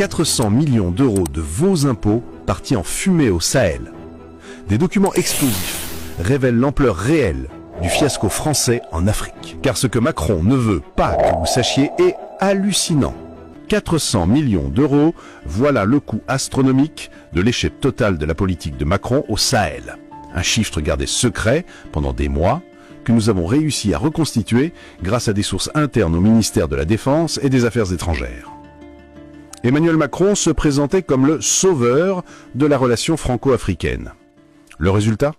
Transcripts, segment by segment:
400 millions d'euros de vaux impôts partis en fumée au Sahel. Des documents explosifs révèlent l'ampleur réelle du fiasco français en Afrique. Car ce que Macron ne veut pas que vous sachiez est hallucinant. 400 millions d'euros, voilà le coût astronomique de l'échec total de la politique de Macron au Sahel. Un chiffre gardé secret pendant des mois, que nous avons réussi à reconstituer grâce à des sources internes au ministère de la Défense et des Affaires étrangères. Emmanuel Macron se présentait comme le sauveur de la relation franco-africaine. Le résultat ?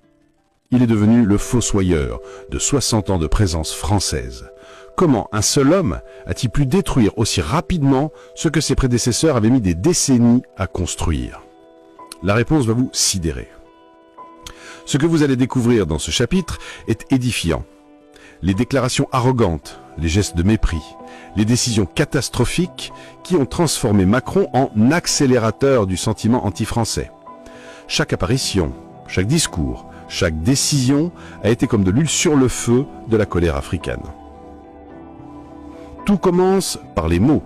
Il est devenu le fossoyeur de 60 ans de présence française. Comment un seul homme a-t-il pu détruire aussi rapidement ce que ses prédécesseurs avaient mis des décennies à construire? La réponse va vous sidérer. Ce que vous allez découvrir dans ce chapitre est édifiant. Les déclarations arrogantes, les gestes de mépris, les décisions catastrophiques qui ont transformé Macron en accélérateur du sentiment anti-français. Chaque apparition, chaque discours, chaque décision a été comme de l'huile sur le feu de la colère africaine. Tout commence par les mots.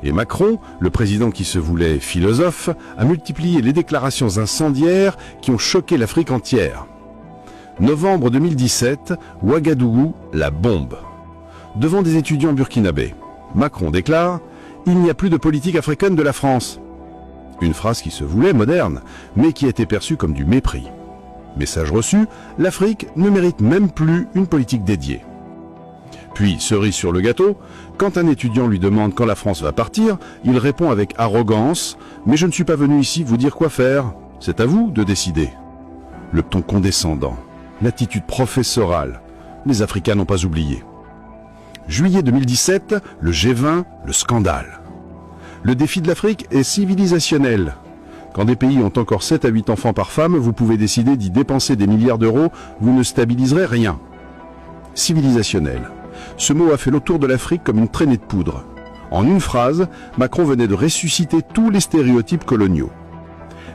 Et Macron, le président qui se voulait philosophe, a multiplié les déclarations incendiaires qui ont choqué l'Afrique entière. Novembre 2017, Ouagadougou, la bombe. Devant des étudiants burkinabés, Macron déclare « Il n'y a plus de politique africaine de la France ». Une phrase qui se voulait moderne, mais qui a été perçue comme du mépris. Message reçu, l'Afrique ne mérite même plus une politique dédiée. Puis, cerise sur le gâteau, quand un étudiant lui demande quand la France va partir, il répond avec arrogance « Mais je ne suis pas venu ici vous dire quoi faire, c'est à vous de décider ». Le ton condescendant, l'attitude professorale, les Africains n'ont pas oublié. Juillet 2017, le G20, le scandale. Le défi de l'Afrique est civilisationnel. Quand des pays ont encore 7 à 8 enfants par femme, vous pouvez décider d'y dépenser des milliards d'euros, vous ne stabiliserez rien. Civilisationnel. Ce mot a fait le tour de l'Afrique comme une traînée de poudre. En une phrase, Macron venait de ressusciter tous les stéréotypes coloniaux.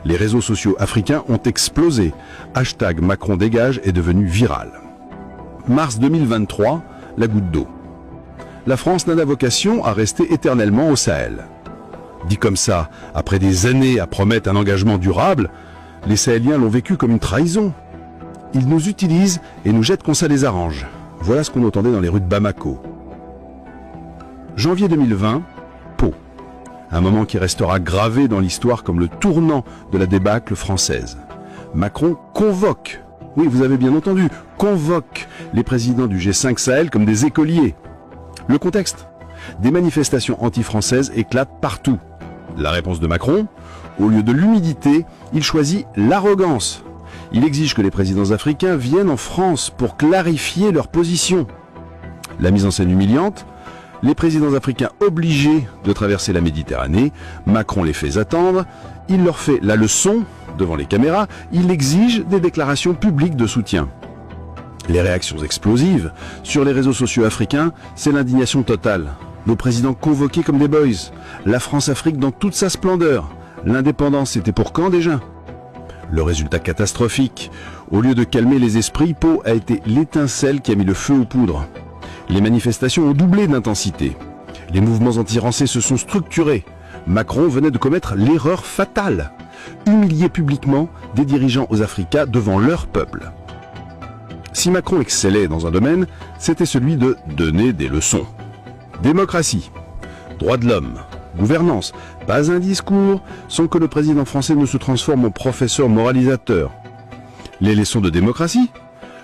Les réseaux sociaux africains ont explosé. Hashtag Macron dégage est devenu viral. Mars 2023, la goutte d'eau. La France n'a vocation à rester éternellement au Sahel. Dit comme ça, après des années à promettre un engagement durable, les Sahéliens l'ont vécu comme une trahison. Ils nous utilisent et nous jettent quand ça les arrange. Voilà ce qu'on entendait dans les rues de Bamako. Janvier 2020, Pau. Un moment qui restera gravé dans l'histoire comme le tournant de la débâcle française. Macron convoque, oui vous avez bien entendu, convoque les présidents du G5 Sahel comme des écoliers. Le contexte ? Des manifestations anti-françaises éclatent partout. La réponse de Macron ? Au lieu de l'humilité, il choisit l'arrogance. Il exige que les présidents africains viennent en France pour clarifier leur position. La mise en scène humiliante ? Les présidents africains obligés de traverser la Méditerranée, Macron les fait attendre, il leur fait la leçon devant les caméras, il exige des déclarations publiques de soutien. Les réactions explosives sur les réseaux sociaux africains, c'est l'indignation totale. Nos présidents convoqués comme des boys. La France-Afrique dans toute sa splendeur. L'indépendance, c'était pour quand déjà ? Le résultat catastrophique. Au lieu de calmer les esprits, Pau a été l'étincelle qui a mis le feu aux poudres. Les manifestations ont doublé d'intensité. Les mouvements anti-français se sont structurés. Macron venait de commettre l'erreur fatale. Humilier publiquement des dirigeants aux Africains devant leur peuple. Si Macron excellait dans un domaine, c'était celui de donner des leçons. Démocratie, droits de l'homme, gouvernance, pas un discours sans que le président français ne se transforme en professeur moralisateur. Les leçons de démocratie ?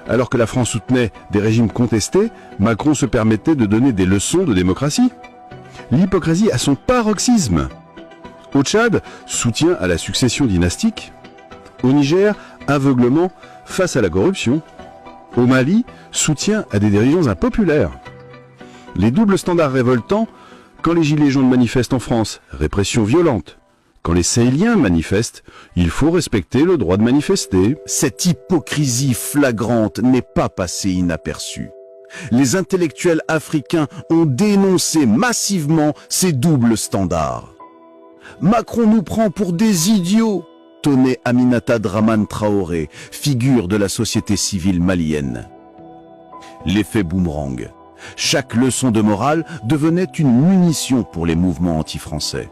Alors que la France soutenait des régimes contestés, Macron se permettait de donner des leçons de démocratie. L'hypocrisie à son paroxysme. Au Tchad, soutien à la succession dynastique. Au Niger, aveuglement face à la corruption. Au Mali, soutien à des dirigeants impopulaires. Les doubles standards révoltants, quand les gilets jaunes manifestent en France, répression violente. Quand les Sahéliens manifestent, il faut respecter le droit de manifester. Cette hypocrisie flagrante n'est pas passée inaperçue. Les intellectuels africains ont dénoncé massivement ces doubles standards. Macron nous prend pour des idiots, tonnait Aminata Dramane Traoré, figure de la société civile malienne. L'effet boomerang. Chaque leçon de morale devenait une munition pour les mouvements anti-français.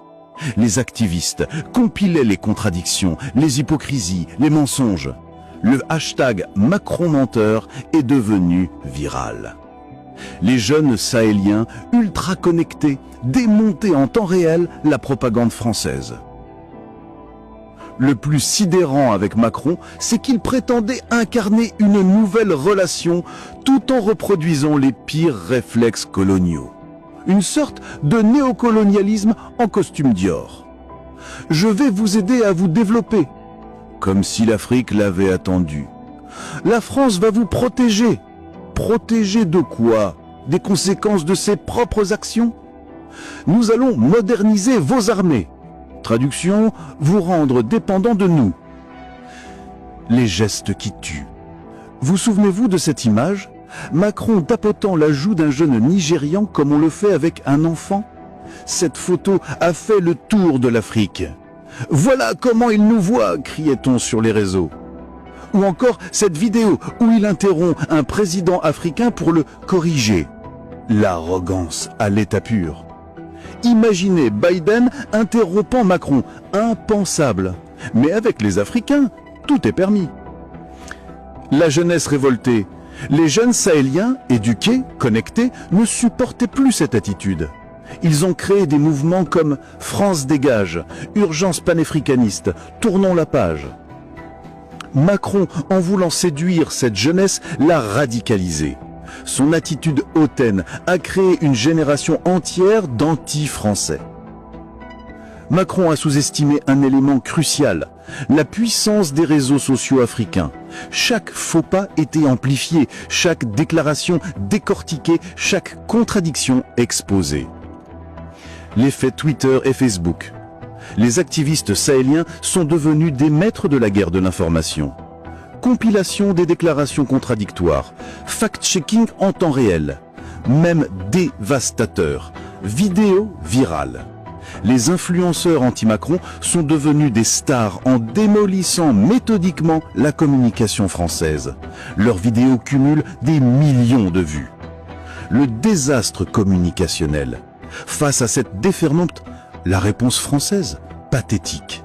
Les activistes compilaient les contradictions, les hypocrisies, les mensonges. Le hashtag Macron menteur est devenu viral. Les jeunes sahéliens ultra connectés démontaient en temps réel la propagande française. Le plus sidérant avec Macron, c'est qu'il prétendait incarner une nouvelle relation tout en reproduisant les pires réflexes coloniaux. Une sorte de néocolonialisme en costume Dior. Je vais vous aider à vous développer, comme si l'Afrique l'avait attendu. La France va vous protéger. Protéger de quoi? Des conséquences de ses propres actions? Nous allons moderniser vos armées. Traduction, vous rendre dépendant de nous. Les gestes qui tuent. Vous souvenez-vous de cette image? Macron tapotant la joue d'un jeune Nigérian comme on le fait avec un enfant? Cette photo a fait le tour de l'Afrique. Voilà comment il nous voit, criait-on sur les réseaux. Ou encore cette vidéo où il interrompt un président africain pour le corriger. L'arrogance à l'état pur. Imaginez Biden interrompant Macron, impensable. Mais avec les Africains, tout est permis. La jeunesse révoltée, les jeunes sahéliens, éduqués, connectés, ne supportaient plus cette attitude. Ils ont créé des mouvements comme France dégage, Urgence panafricaniste, Tournons la page. Macron, en voulant séduire cette jeunesse, l'a radicalisée. Son attitude hautaine a créé une génération entière d'anti-français. Macron a sous-estimé un élément crucial, la puissance des réseaux sociaux africains. Chaque faux pas était amplifié, chaque déclaration décortiquée, chaque contradiction exposée. L'effet Twitter et Facebook. Les activistes sahéliens sont devenus des maîtres de la guerre de l'information. Compilation des déclarations contradictoires, fact-checking en temps réel, même dévastateur, vidéo virale. Les influenceurs anti-Macron sont devenus des stars en démolissant méthodiquement la communication française. Leurs vidéos cumulent des millions de vues. Le désastre communicationnel. Face à cette déferlante, la réponse française, pathétique.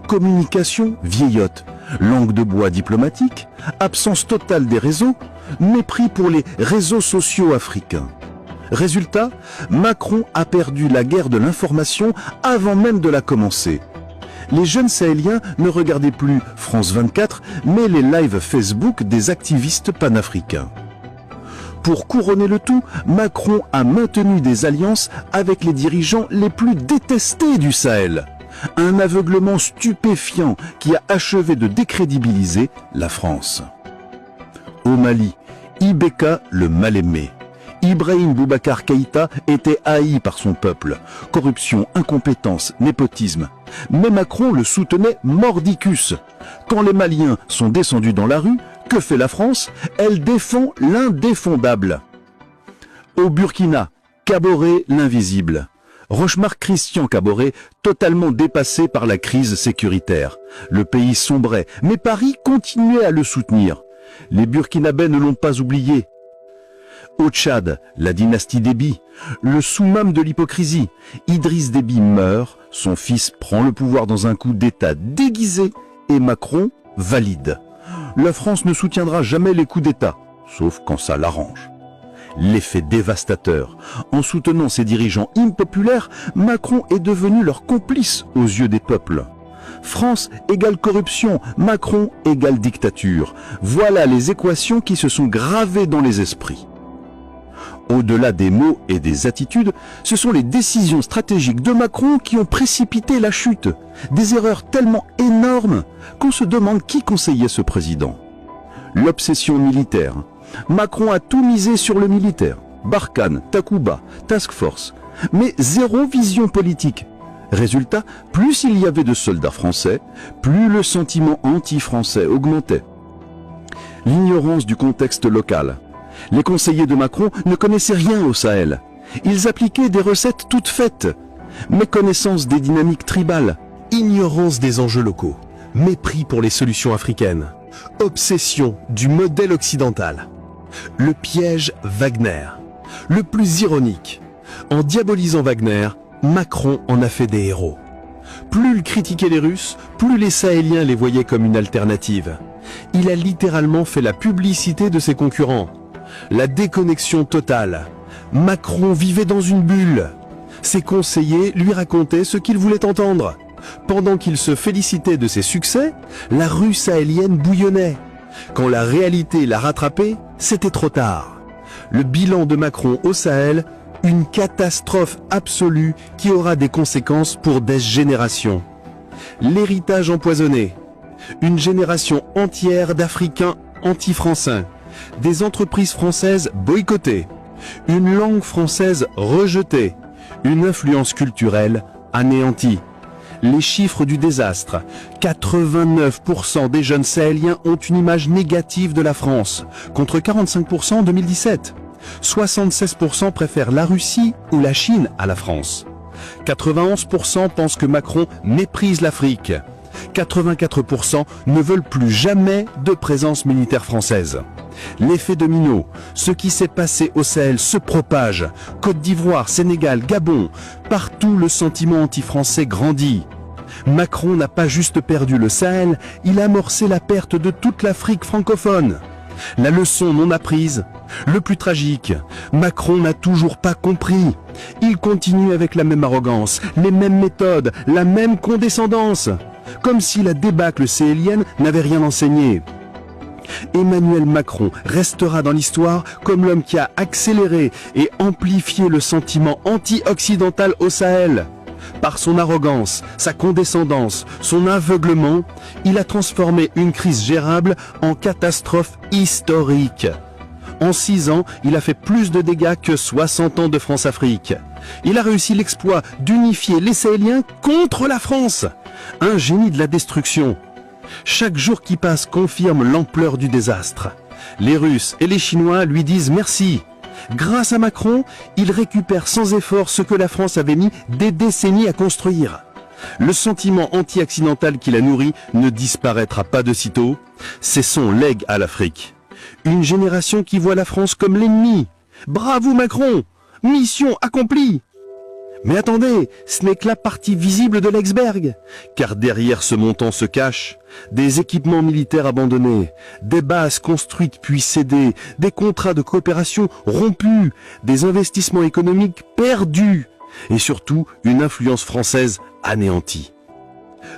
Communication vieillotte, langue de bois diplomatique, absence totale des réseaux, mépris pour les réseaux sociaux africains. Résultat, Macron a perdu la guerre de l'information avant même de la commencer. Les jeunes sahéliens ne regardaient plus France 24, mais les lives Facebook des activistes panafricains. Pour couronner le tout, Macron a maintenu des alliances avec les dirigeants les plus détestés du Sahel. Un aveuglement stupéfiant qui a achevé de décrédibiliser la France. Au Mali, Ibeka le mal-aimé. Ibrahim Boubacar Keïta était haï par son peuple. Corruption, incompétence, népotisme. Mais Macron le soutenait mordicus. Quand les Maliens sont descendus dans la rue, que fait la France? Elle défend l'indéfendable. Au Burkina, Kaboré l'invisible. Rochemar Christian Kaboré, totalement dépassé par la crise sécuritaire. Le pays sombrait, mais Paris continuait à le soutenir. Les Burkinabés ne l'ont pas oublié. Au Tchad, la dynastie Déby, le summum de l'hypocrisie. Idriss Déby meurt, son fils prend le pouvoir dans un coup d'État déguisé et Macron valide. La France ne soutiendra jamais les coups d'État, sauf quand ça l'arrange. L'effet dévastateur. En soutenant ses dirigeants impopulaires, Macron est devenu leur complice aux yeux des peuples. France égale corruption, Macron égale dictature. Voilà les équations qui se sont gravées dans les esprits. Au-delà des mots et des attitudes, ce sont les décisions stratégiques de Macron qui ont précipité la chute. Des erreurs tellement énormes qu'on se demande qui conseillait ce président. L'obsession militaire. Macron a tout misé sur le militaire. Barkhane, Takuba, Task Force. Mais zéro vision politique. Résultat, plus il y avait de soldats français, plus le sentiment anti-français augmentait. L'ignorance du contexte local. Les conseillers de Macron ne connaissaient rien au Sahel. Ils appliquaient des recettes toutes faites. Méconnaissance des dynamiques tribales. Ignorance des enjeux locaux. Mépris pour les solutions africaines. Obsession du modèle occidental. Le piège Wagner. Le plus ironique. En diabolisant Wagner, Macron en a fait des héros. Plus il critiquait les Russes, plus les Sahéliens les voyaient comme une alternative. Il a littéralement fait la publicité de ses concurrents. La déconnexion totale. Macron vivait dans une bulle. Ses conseillers lui racontaient ce qu'ils voulaient entendre. Pendant qu'il se félicitait de ses succès, la rue sahélienne bouillonnait. Quand la réalité l'a rattrapé, c'était trop tard. Le bilan de Macron au Sahel, une catastrophe absolue qui aura des conséquences pour des générations. L'héritage empoisonné. Une génération entière d'Africains anti-français. Des entreprises françaises boycottées. Une langue française rejetée. Une influence culturelle anéantie. Les chiffres du désastre. 89% des jeunes sahéliens ont une image négative de la France, contre 45% en 2017. 76% préfèrent la Russie ou la Chine à la France. 91% pensent que Macron méprise l'Afrique. 84% ne veulent plus jamais de présence militaire française. L'effet domino, ce qui s'est passé au Sahel se propage. Côte d'Ivoire, Sénégal, Gabon, partout le sentiment anti-français grandit. Macron n'a pas juste perdu le Sahel, il a amorcé la perte de toute l'Afrique francophone. La leçon non apprise, le plus tragique, Macron n'a toujours pas compris. Il continue avec la même arrogance, les mêmes méthodes, la même condescendance, comme si la débâcle sahélienne n'avait rien enseigné. Emmanuel Macron restera dans l'histoire comme l'homme qui a accéléré et amplifié le sentiment anti-occidental au Sahel. Par son arrogance, sa condescendance, son aveuglement, il a transformé une crise gérable en catastrophe historique. En 6 ans, il a fait plus de dégâts que 60 ans de France-Afrique. Il a réussi l'exploit d'unifier les Sahéliens contre la France. Un génie de la destruction. Chaque jour qui passe confirme l'ampleur du désastre. Les Russes et les Chinois lui disent merci. Grâce à Macron, il récupère sans effort ce que la France avait mis des décennies à construire. Le sentiment anti-occidental qu'il a nourri ne disparaîtra pas de sitôt. C'est son legs à l'Afrique. Une génération qui voit la France comme l'ennemi. Bravo Macron! Mission accomplie! Mais attendez, ce n'est que la partie visible de l'iceberg, car derrière ce montant se cachent des équipements militaires abandonnés, des bases construites puis cédées, des contrats de coopération rompus, des investissements économiques perdus, et surtout une influence française anéantie.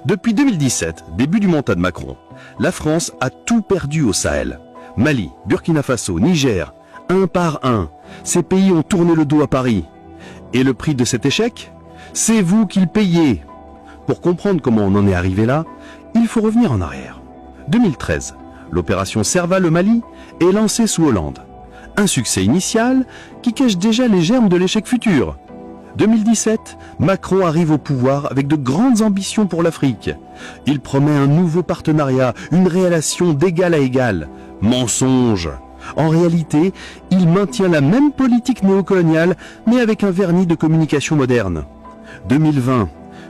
Depuis 2017, début du mandat de Macron, la France a tout perdu au Sahel. Mali, Burkina Faso, Niger, un par un, ces pays ont tourné le dos à Paris. Et le prix de cet échec, c'est vous qui le payez. Pour comprendre comment on en est arrivé là, il faut revenir en arrière. 2013, l'opération Serval au Mali est lancée sous Hollande. Un succès initial qui cache déjà les germes de l'échec futur. 2017, Macron arrive au pouvoir avec de grandes ambitions pour l'Afrique. Il promet un nouveau partenariat, une relation d'égal à égal. Mensonge! En réalité, il maintient la même politique néocoloniale, mais avec un vernis de communication moderne. 2020,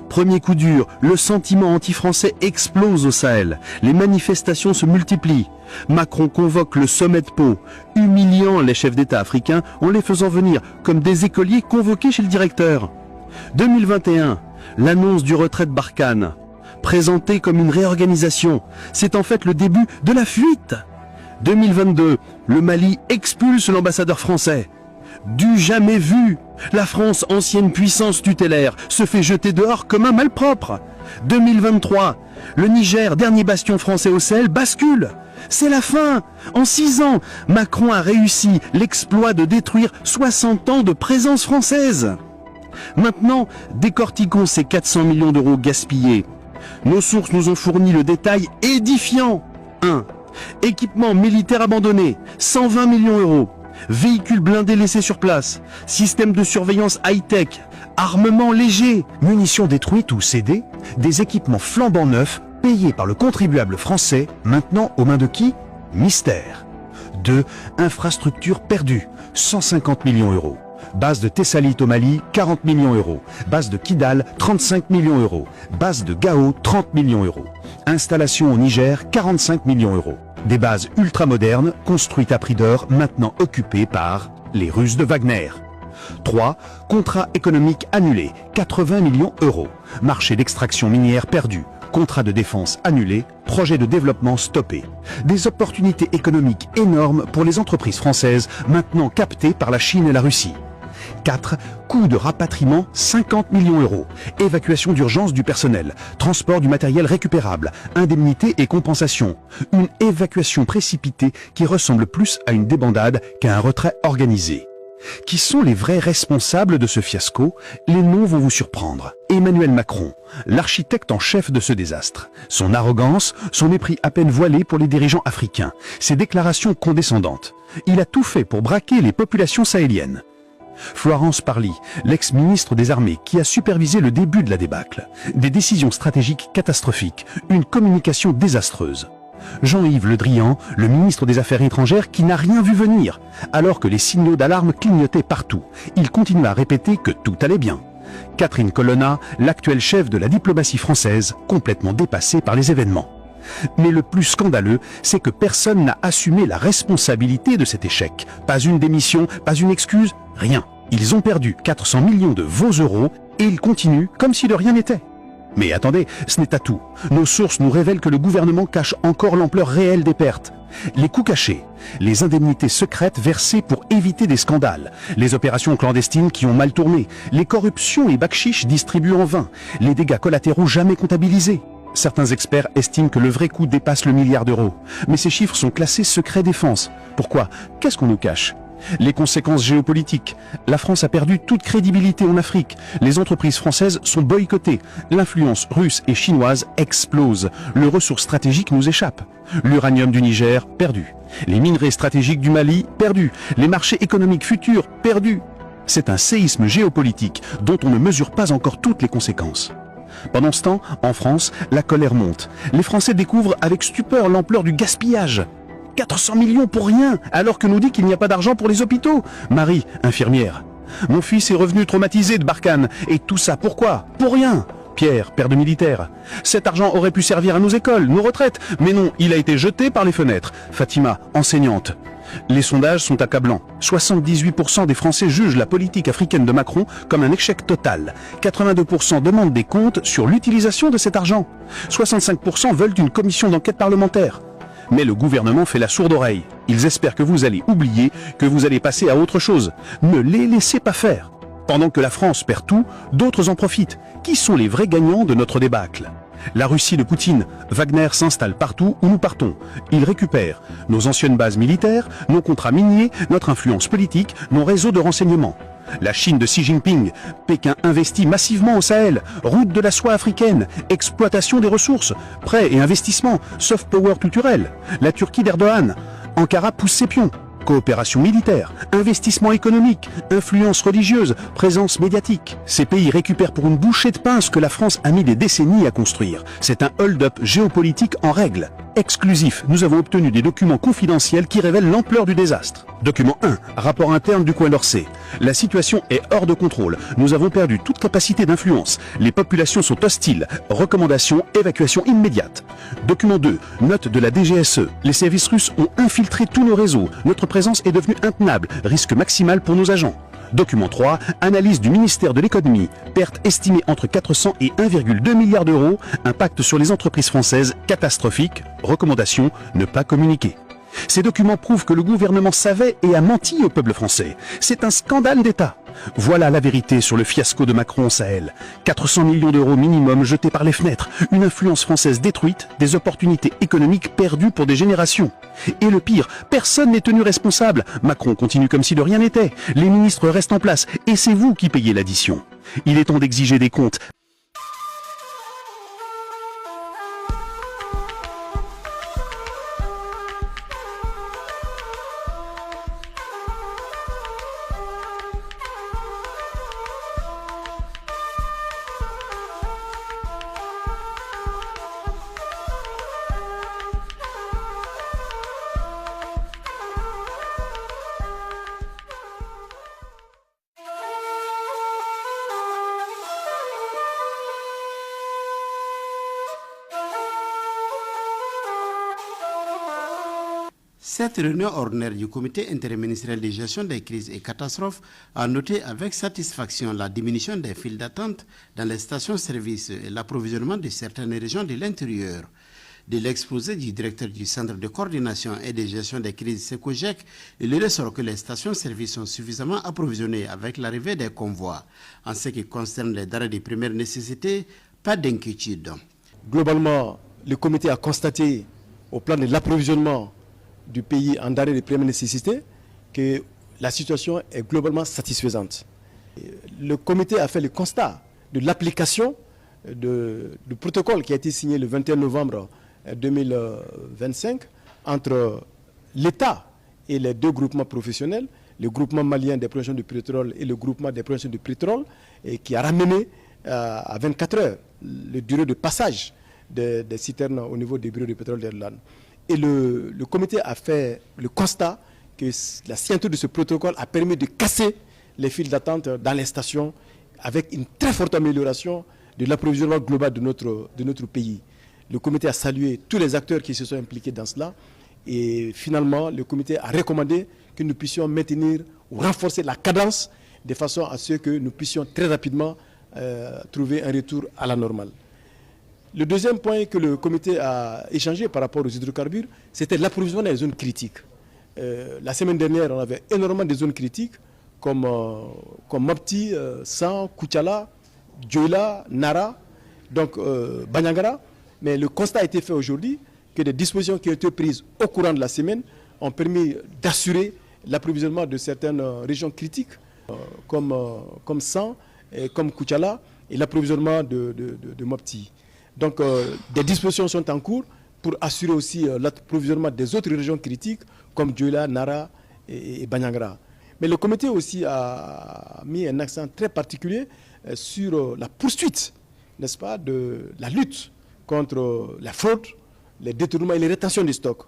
premier coup dur, le sentiment anti-français explose au Sahel. Les manifestations se multiplient. Macron convoque le sommet de Pau, humiliant les chefs d'État africains en les faisant venir comme des écoliers convoqués chez le directeur. 2021, l'annonce du retrait de Barkhane, présentée comme une réorganisation, c'est en fait le début de la fuite. 2022, le Mali expulse l'ambassadeur français. Du jamais vu, la France, ancienne puissance tutélaire, se fait jeter dehors comme un malpropre. 2023, le Niger, dernier bastion français au Sahel, bascule. C'est la fin. En 6 ans, Macron a réussi l'exploit de détruire 60 ans de présence française. Maintenant, décortiquons ces 400 millions d'euros gaspillés. Nos sources nous ont fourni le détail édifiant. 1. Équipement militaire abandonné, 120 millions d'euros. Véhicules blindés laissés sur place. Système de surveillance high-tech. Armement léger. Munitions détruites ou cédées. Des équipements flambant neufs, payés par le contribuable français, maintenant aux mains de qui? Mystère. 2. Infrastructures perdues, 150 millions d'euros. Base de Thessalite au Mali, 40 millions d'euros. Base de Kidal, 35 millions d'euros. Base de Gao, 30 millions d'euros. Installation au Niger, 45 millions d'euros. Des bases ultramodernes, construites à prix d'or, maintenant occupées par les Russes de Wagner. 3. Contrat économique annulé, 80 millions €. Marché d'extraction minière perdu. Contrat de défense annulé, projet de développement stoppé. Des opportunités économiques énormes pour les entreprises françaises, maintenant captées par la Chine et la Russie. 4. Coût de rapatriement 50 millions €. Évacuation d'urgence du personnel, transport du matériel récupérable, indemnités et compensations. Une évacuation précipitée qui ressemble plus à une débandade qu'à un retrait organisé. Qui sont les vrais responsables de ce fiasco? Les noms vont vous surprendre. Emmanuel Macron, l'architecte en chef de ce désastre. Son arrogance, son mépris à peine voilé pour les dirigeants africains, ses déclarations condescendantes. Il a tout fait pour braquer les populations sahéliennes. Florence Parly, l'ex-ministre des Armées, qui a supervisé le début de la débâcle. Des décisions stratégiques catastrophiques, une communication désastreuse. Jean-Yves Le Drian, le ministre des Affaires étrangères, qui n'a rien vu venir, alors que les signaux d'alarme clignotaient partout. Il continue à répéter que tout allait bien. Catherine Colonna, l'actuelle chef de la diplomatie française, complètement dépassée par les événements. Mais le plus scandaleux, c'est que personne n'a assumé la responsabilité de cet échec. Pas une démission, pas une excuse, rien. Ils ont perdu 400 millions de vos euros et ils continuent comme si de rien n'était. Mais attendez, ce n'est pas tout. Nos sources nous révèlent que le gouvernement cache encore l'ampleur réelle des pertes. Les coûts cachés, les indemnités secrètes versées pour éviter des scandales, les opérations clandestines qui ont mal tourné, les corruptions et bakchiches distribués en vain, les dégâts collatéraux jamais comptabilisés. Certains experts estiment que le vrai coût dépasse le milliard d'euros. Mais ces chiffres sont classés secret défense. Pourquoi? Qu'est-ce qu'on nous cache? Les conséquences géopolitiques. La France a perdu toute crédibilité en Afrique. Les entreprises françaises sont boycottées. L'influence russe et chinoise explose. Les ressources stratégiques nous échappent. L'uranium du Niger, perdu. Les minerais stratégiques du Mali, perdus. Les marchés économiques futurs, perdus. C'est un séisme géopolitique dont on ne mesure pas encore toutes les conséquences. Pendant ce temps, en France, la colère monte. Les Français découvrent avec stupeur l'ampleur du gaspillage. 400 millions pour rien, alors que nous dit qu'il n'y a pas d'argent pour les hôpitaux. Marie, infirmière. Mon fils est revenu traumatisé de Barkhane. Et tout ça pourquoi? Pour rien. Pierre, père de militaire. Cet argent aurait pu servir à nos écoles, nos retraites. Mais non, il a été jeté par les fenêtres. Fatima, enseignante. Les sondages sont accablants. 78% des Français jugent la politique africaine de Macron comme un échec total. 82% demandent des comptes sur l'utilisation de cet argent. 65% veulent une commission d'enquête parlementaire. Mais le gouvernement fait la sourde oreille. Ils espèrent que vous allez oublier, que vous allez passer à autre chose. Ne les laissez pas faire. Pendant que la France perd tout, d'autres en profitent. Qui sont les vrais gagnants de notre débâcle? La Russie de Poutine. Wagner s'installe partout où nous partons. Il récupère nos anciennes bases militaires, nos contrats miniers, notre influence politique, nos réseaux de renseignement. La Chine de Xi Jinping. Pékin investit massivement au Sahel. Route de la soie africaine. Exploitation des ressources. Prêts et investissements. Soft power culturel. La Turquie d'Erdogan. Ankara pousse ses pions. Coopération militaire, investissement économique, influence religieuse, présence médiatique. Ces pays récupèrent pour une bouchée de pain ce que la France a mis des décennies à construire. C'est un hold-up géopolitique en règle. Exclusif, nous avons obtenu des documents confidentiels qui révèlent l'ampleur du désastre. Document 1, rapport interne du Quai d'Orsay. La situation est hors de contrôle. Nous avons perdu toute capacité d'influence. Les populations sont hostiles. Recommandations, évacuation immédiate. Document 2, note de la DGSE. Les services russes ont infiltré tous nos réseaux. Notre présence est devenue intenable. Risque maximal pour nos agents. Document 3, analyse du ministère de l'économie. Perte estimée entre 400 et 1,2 milliard d'euros. Impact sur les entreprises françaises catastrophique. Recommandation, ne pas communiquer. Ces documents prouvent que le gouvernement savait et a menti au peuple français. C'est un scandale d'État. Voilà la vérité sur le fiasco de Macron au Sahel. 400 millions d'euros minimum jetés par les fenêtres, une influence française détruite, des opportunités économiques perdues pour des générations. Et le pire, personne n'est tenu responsable. Macron continue comme si de rien n'était. Les ministres restent en place et c'est vous qui payez l'addition. Il est temps d'exiger des comptes. Cette réunion ordinaire du comité interministériel de gestion des crises et catastrophes a noté avec satisfaction la diminution des files d'attente dans les stations-service et l'approvisionnement de certaines régions de l'intérieur. De l'exposé du directeur du Centre de coordination et de gestion des crises SECOGEC, il ressort que les stations-service sont suffisamment approvisionnées avec l'arrivée des convois. En ce qui concerne les denrées de première nécessité, pas d'inquiétude. Globalement, le comité a constaté au plan de l'approvisionnement du pays en denrées de première nécessité que la situation est globalement satisfaisante. Le comité a fait le constat de l'application du protocole qui a été signé le 21 novembre 2025 entre l'État et les deux groupements professionnels, le groupement malien des productions de pétrole et le groupement des productions de pétrole, et qui a ramené à 24 heures le durée de passage des citernes au niveau des bureaux de pétrole d'Irlande. Et le comité a fait le constat que la signature de ce protocole a permis de casser les files d'attente dans les stations avec une très forte amélioration de l'approvisionnement global de notre pays. Le comité a salué tous les acteurs qui se sont impliqués dans cela et finalement le comité a recommandé que nous puissions maintenir ou renforcer la cadence de façon à ce que nous puissions très rapidement trouver un retour à la normale. Le deuxième point que le comité a échangé par rapport aux hydrocarbures, c'était l'approvisionnement des zones critiques. La semaine dernière, on avait énormément de zones critiques comme Mopti, San, Kuchala, Dioula, Nara, donc Banyangara. Mais le constat a été fait aujourd'hui que des dispositions qui ont été prises au courant de la semaine ont permis d'assurer l'approvisionnement de certaines régions critiques comme San et comme Kuchala et l'approvisionnement de Mopti. Donc des dispositions sont en cours pour assurer aussi l'approvisionnement des autres régions critiques comme Dioula, Nara et Banyangara. Mais le comité aussi a mis un accent très particulier sur la poursuite, n'est-ce pas, de la lutte contre la fraude, les détournements et les rétentions des stocks.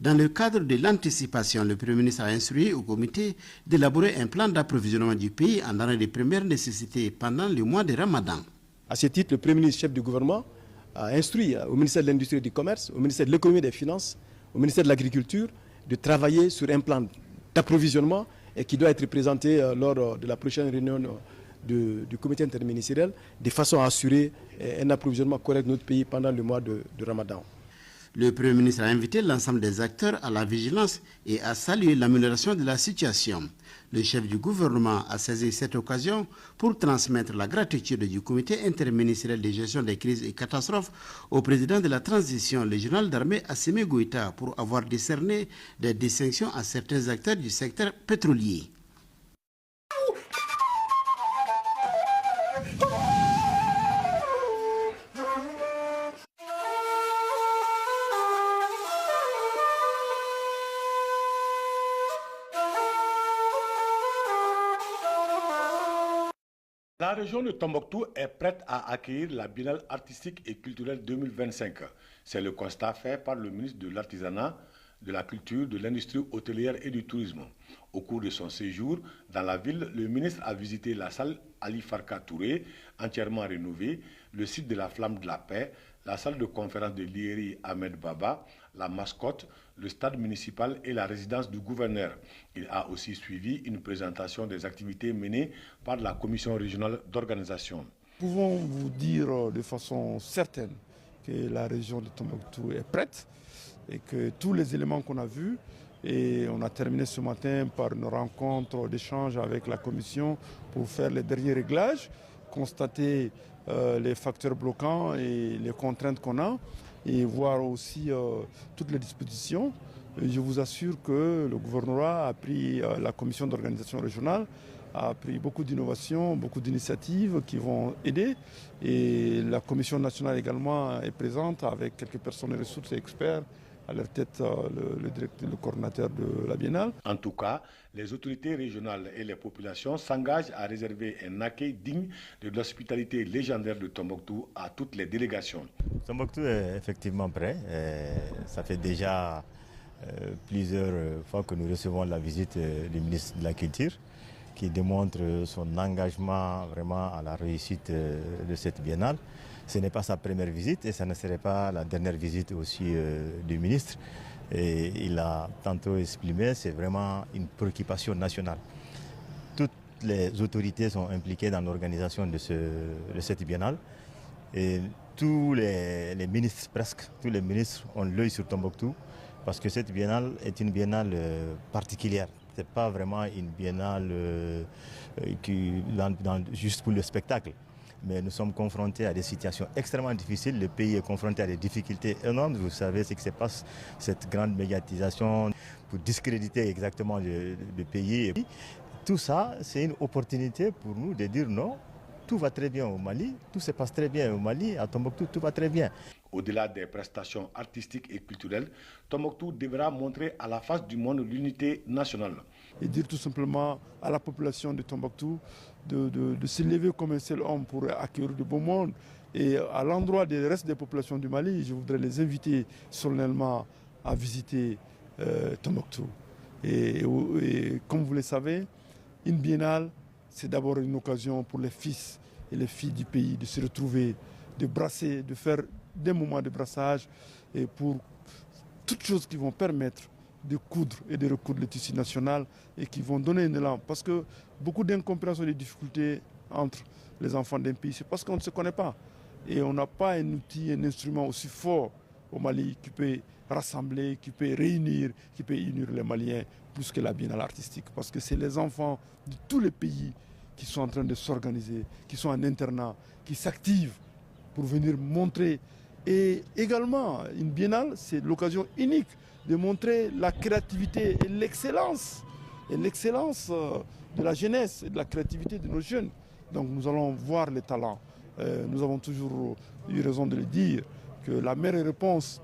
Dans le cadre de l'anticipation, le Premier ministre a instruit au comité d'élaborer un plan d'approvisionnement du pays en denrées de première nécessité pendant le mois de Ramadan. À ce titre, le Premier ministre, chef du gouvernement, a instruit au ministère de l'Industrie et du Commerce, au ministère de l'Économie et des Finances, au ministère de l'Agriculture, de travailler sur un plan d'approvisionnement et qui doit être présenté lors de la prochaine réunion du comité interministériel, de façon à assurer un approvisionnement correct de notre pays pendant le mois de Ramadan. Le Premier ministre a invité l'ensemble des acteurs à la vigilance et a salué l'amélioration de la situation. Le chef du gouvernement a saisi cette occasion pour transmettre la gratitude du comité interministériel de gestion des crises et catastrophes au président de la transition, le général d'armée Assimi Goïta, pour avoir décerné des distinctions à certains acteurs du secteur pétrolier. La région de Tombouctou est prête à accueillir la Biennale artistique et culturelle 2025. C'est le constat fait par le ministre de l'Artisanat, de la Culture, de l'Industrie hôtelière et du Tourisme. Au cours de son séjour dans la ville, le ministre a visité la salle Ali Farka Touré, entièrement rénovée, le site de la Flamme de la Paix, la salle de conférence de l'IERI Ahmed Baba, la mascotte, le stade municipal et la résidence du gouverneur. Il a aussi suivi une présentation des activités menées par la commission régionale d'organisation. Nous pouvons vous dire de façon certaine que la région de Tombouctou est prête et que tous les éléments qu'on a vus, et on a terminé ce matin par une rencontre d'échange avec la commission pour faire les derniers réglages, constater les facteurs bloquants et les contraintes qu'on a et voir aussi toutes les dispositions. Et je vous assure que le gouvernorat a pris, la commission d'organisation régionale a pris beaucoup d'innovations, beaucoup d'initiatives qui vont aider. Et la commission nationale également est présente avec quelques personnes de ressources et experts, à leur tête le coordinateur de la Biennale. En tout cas, les autorités régionales et les populations s'engagent à réserver un accueil digne de l'hospitalité légendaire de Tombouctou à toutes les délégations. Tombouctou est effectivement prêt. Ça fait déjà plusieurs fois que nous recevons la visite du ministre de la Culture, qui démontre son engagement vraiment à la réussite de cette biennale. Ce n'est pas sa première visite et ça ne serait pas la dernière visite aussi du ministre. Et il a tantôt exprimé, c'est vraiment une préoccupation nationale. Toutes les autorités sont impliquées dans l'organisation de cette biennale. Et tous les ministres, presque tous les ministres, ont l'œil sur Tombouctou parce que cette biennale est une biennale particulière. Ce n'est pas vraiment une biennale juste pour le spectacle. Mais nous sommes confrontés à des situations extrêmement difficiles. Le pays est confronté à des difficultés énormes. Vous savez ce qui se passe, cette grande médiatisation pour discréditer exactement le pays. Et tout ça, c'est une opportunité pour nous de dire non. Tout va très bien au Mali, tout se passe très bien au Mali, à Tombouctou, tout va très bien. Au-delà des prestations artistiques et culturelles, Tombouctou devra montrer à la face du monde l'unité nationale. Et dire tout simplement à la population de Tombouctou de se lever comme un seul homme pour accueillir du beau monde. Et à l'endroit des restes des populations du Mali, je voudrais les inviter solennellement à visiter Tombouctou. Et comme vous le savez, une biennale, c'est d'abord une occasion pour les fils et les filles du pays de se retrouver, de brasser, de faire des moments de brassage et pour toutes choses qui vont permettre de coudre et de recoudre le tissu national et qui vont donner un élan. Parce que beaucoup d'incompréhension et de difficultés entre les enfants d'un pays, c'est parce qu'on ne se connaît pas. Et on n'a pas un outil, un instrument aussi fort au Mali qui peut rassembler, qui peut réunir, qui peut unir les Maliens plus que la biennale artistique. Parce que c'est les enfants de tous les pays qui sont en train de s'organiser, qui sont en internat, qui s'activent pour venir montrer. Et également, une biennale, c'est l'occasion unique de montrer la créativité et l'excellence de la jeunesse et de la créativité de nos jeunes. Donc nous allons voir les talents. Nous avons toujours eu raison de le dire, que la meilleure réponse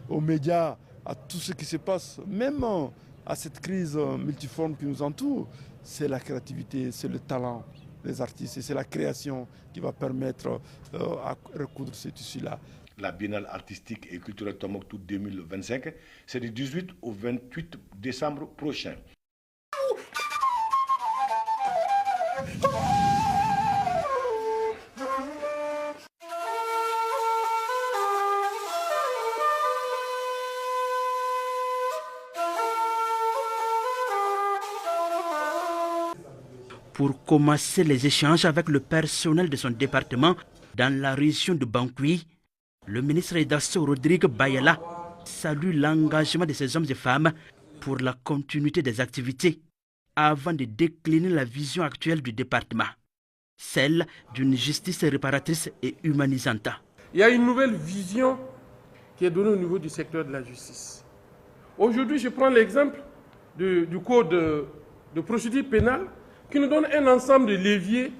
aux médias, à tout ce qui se passe, même à cette crise multiforme qui nous entoure, c'est la créativité, c'est le talent des artistes et c'est la création qui va permettre à recoudre ce tissu-là. La Biennale artistique et culturelle Tombouctou 2025, c'est du 18 au 28 décembre prochain. Pour commencer les échanges avec le personnel de son département dans la région de Bankoui, le ministre Idasso Rodrigue Bayala salue l'engagement de ces hommes et femmes pour la continuité des activités avant de décliner la vision actuelle du département, celle d'une justice réparatrice et humanisante. Il y a une nouvelle vision qui est donnée au niveau du secteur de la justice. Aujourd'hui, je prends l'exemple du code de procédure pénale qui nous donne un ensemble de leviers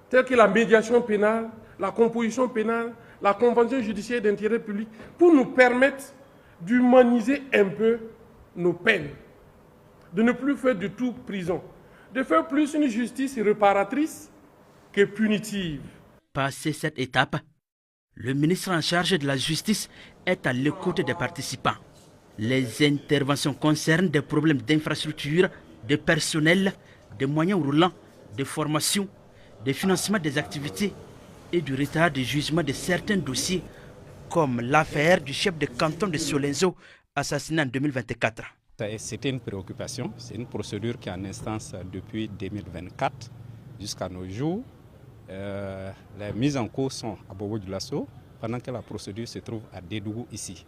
tels que la médiation pénale, la composition pénale, la convention judiciaire d'intérêt public, pour nous permettre d'humaniser un peu nos peines, de ne plus faire du tout prison, de faire plus une justice réparatrice que punitive. Passé cette étape, le ministre en charge de la justice est à l'écoute des participants. Les interventions concernent des problèmes d'infrastructure, de personnel, de moyens roulants, de formation, de financement des activités et du retard de jugement de certains dossiers, comme l'affaire du chef de canton de Solenzo, assassiné en 2024. C'était une préoccupation, c'est une procédure qui est en instance depuis 2024 jusqu'à nos jours. Les mises en cause sont à Bobo-Dioulasso, pendant que la procédure se trouve à Dédougou ici.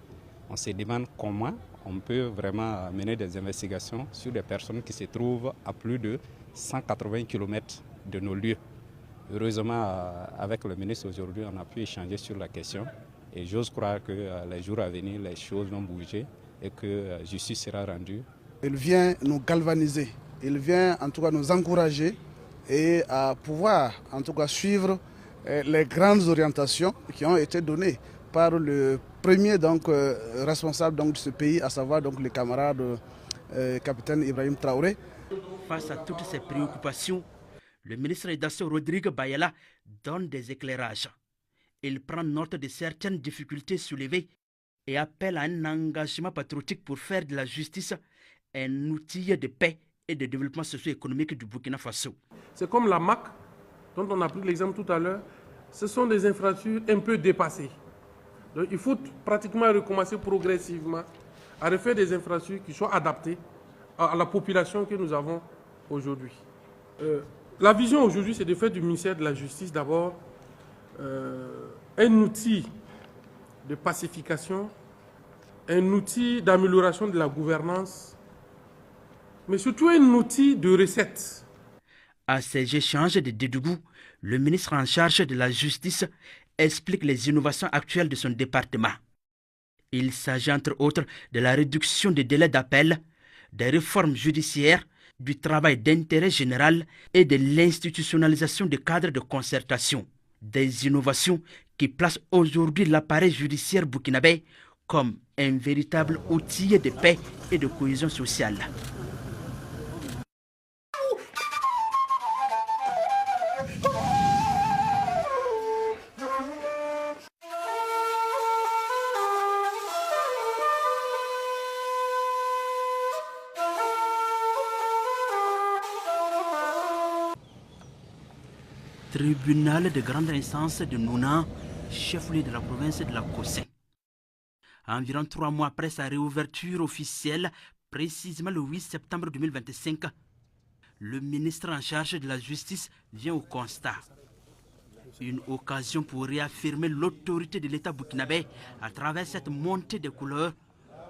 On se demande comment on peut vraiment mener des investigations sur des personnes qui se trouvent à plus de 180 km de nos lieux. Heureusement, avec le ministre aujourd'hui, on a pu échanger sur la question et j'ose croire que les jours à venir, les choses vont bouger et que justice sera rendue. Il vient nous galvaniser, il vient en tout cas nous encourager et à pouvoir en tout cas suivre les grandes orientations qui ont été données par le premier responsable de ce pays, à savoir le camarade capitaine Ibrahim Traoré. Face à toutes ces préoccupations, le ministre Idasso Rodrigue Bayala donne des éclairages. Il prend note de certaines difficultés soulevées et appelle à un engagement patriotique pour faire de la justice un outil de paix et de développement socio-économique du Burkina Faso. C'est comme la MAC, dont on a pris l'exemple tout à l'heure. ce sont des infrastructures un peu dépassées. Donc il faut pratiquement recommencer progressivement à refaire des infrastructures qui soient adaptées à la population que nous avons aujourd'hui. La vision aujourd'hui, c'est de faire du ministère de la Justice d'abord un outil de pacification, un outil d'amélioration de la gouvernance, mais surtout un outil de recette. À ces échanges de Dédougou, le ministre en charge de la Justice explique les innovations actuelles de son département. Il s'agit entre autres de la réduction des délais d'appel, des réformes judiciaires, du travail d'intérêt général et de l'institutionnalisation des cadres de concertation. Des innovations qui placent aujourd'hui l'appareil judiciaire burkinabé comme un véritable outil de paix et de cohésion sociale. Tribunal de grande instance de Nouna, chef-lieu de la province de la Kossé. Environ 3 mois après sa réouverture officielle, précisément le 8 septembre 2025, le ministre en charge de la Justice vient au constat. Une occasion pour réaffirmer l'autorité de l'État burkinabé à travers cette montée de couleurs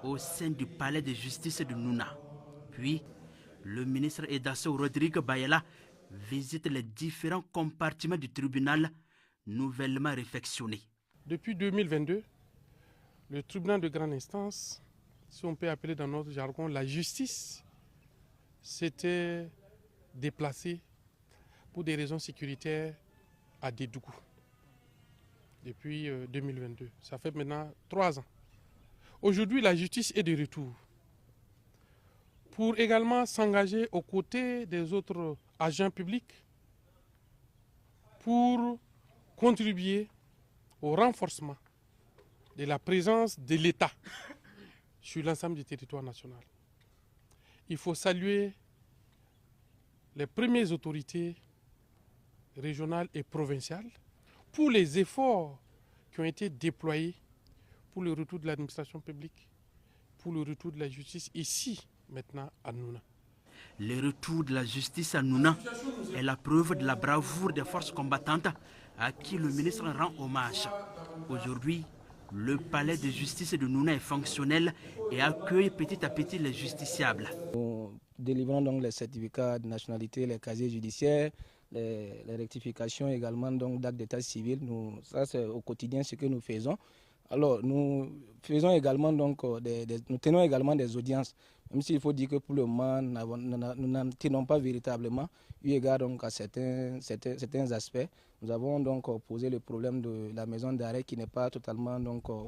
au sein du palais de justice de Nouna. Puis, le ministre Edasso Rodrigue Bayala visite les différents compartiments du tribunal nouvellement réfectionnés. Depuis 2022, le tribunal de grande instance, si on peut appeler dans notre jargon la justice, s'était déplacé pour des raisons sécuritaires à Dédougou. Depuis 2022. Ça fait maintenant 3 ans. Aujourd'hui, la justice est de retour pour également s'engager aux côtés des autres agents publics pour contribuer au renforcement de la présence de l'État sur l'ensemble du territoire national. Il faut saluer les premières autorités régionales et provinciales pour les efforts qui ont été déployés pour le retour de l'administration publique, pour le retour de la justice ici, maintenant à Nouna. Le retour de la justice à Nouna est la preuve de la bravoure des forces combattantes à qui le ministre rend hommage. Aujourd'hui, le palais de justice de Nouna est fonctionnel et accueille petit à petit les justiciables. Nous délivrons donc les certificats de nationalité, les casiers judiciaires, les rectifications également d'actes d'état civil. Ça c'est au quotidien ce que nous faisons. Alors nous faisons également nous tenons également des audiences, même s'il faut dire que pour le moment nous n'en tenons pas véritablement, eu égard donc à certains aspects. Nous avons donc posé le problème de la maison d'arrêt qui n'est pas totalement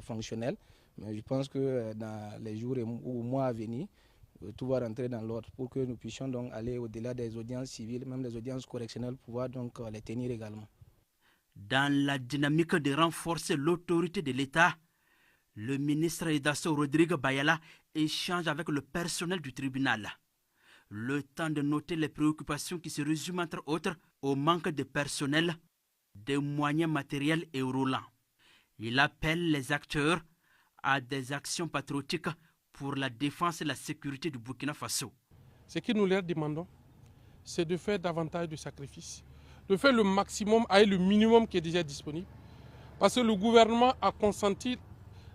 fonctionnelle, mais je pense que dans les jours ou mois à venir, tout va rentrer dans l'ordre pour que nous puissions donc aller au-delà des audiences civiles, même des audiences correctionnelles, pouvoir donc les tenir également. Dans la dynamique de renforcer l'autorité de l'État, le ministre Edasso Rodrigue Bayala échange avec le personnel du tribunal. Le temps de noter les préoccupations qui se résument entre autres au manque de personnel, des moyens matériels et roulants. Il appelle les acteurs à des actions patriotiques pour la défense et la sécurité du Burkina Faso. Ce que nous leur demandons, c'est de faire davantage de sacrifices, de faire le maximum avec le minimum qui est déjà disponible. Parce que le gouvernement a consenti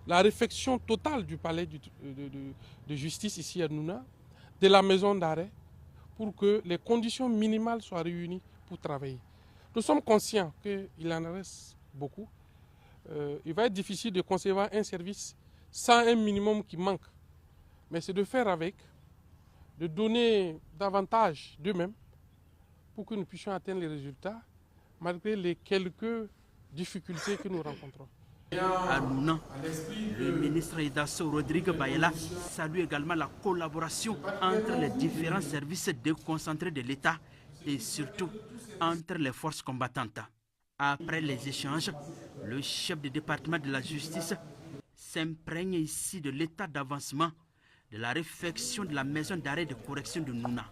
la réfection totale du palais de justice ici à Nouna, de la maison d'arrêt, pour que les conditions minimales soient réunies pour travailler. Nous sommes conscients qu'il en reste beaucoup. Il va être difficile de concevoir un service sans un minimum qui manque. Mais c'est de faire avec, de donner davantage d'eux-mêmes pour que nous puissions atteindre les résultats malgré les quelques difficultés que nous rencontrons. À Nouna, le ministre Edasso Rodrigue Bayala salue également la collaboration entre les différents services déconcentrés de l'État et surtout entre les forces combattantes. Après les échanges, le chef du département de la justice s'imprègne ici de l'état d'avancement de la réfection de la maison d'arrêt de correction de Nouna.